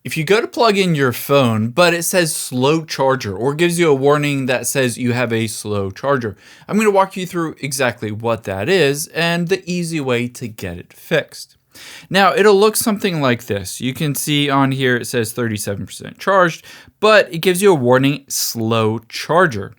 If you go to plug in your phone, but it says slow charger or gives you a warning that says you have a slow charger, I'm going to walk you through exactly what that is and the easy way to get it fixed. Now, it'll look something like this. You can see on here it says 37% charged, but it gives you a warning, slow charger.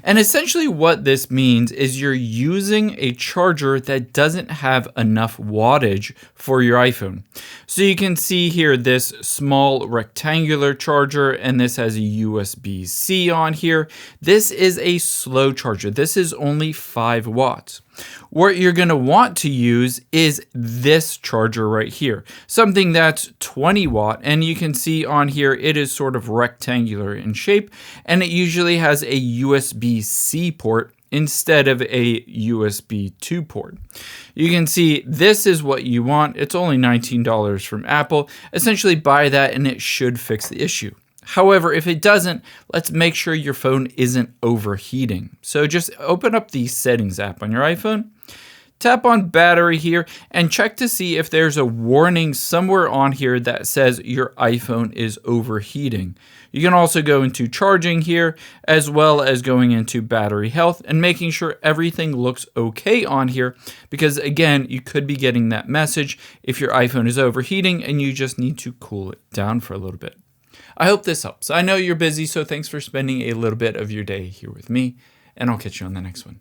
And essentially what this means is you're using a charger that doesn't have enough wattage for your iPhone. So you can see here this small rectangular charger, and this has a USB-C on here. This is a slow charger. This is only 5 watts. What you're going to want to use is this charger right here, something that's 20 watt, and you can see on here it is sort of rectangular in shape, and it usually has a USB-C port instead of a USB 2 port. You can see this is what you want. It's only $19 from Apple. Essentially buy that and it should fix the issue. However, if it doesn't, let's make sure your phone isn't overheating. So just open up the settings app on your iPhone, tap on battery here, and check to see if there's a warning somewhere on here that says your iPhone is overheating. You can also go into charging here, as well as going into battery health and making sure everything looks okay on here, because again, you could be getting that message if your iPhone is overheating and you just need to cool it down for a little bit. I hope this helps. I know you're busy, so thanks for spending a little bit of your day here with me, and I'll catch you on the next one.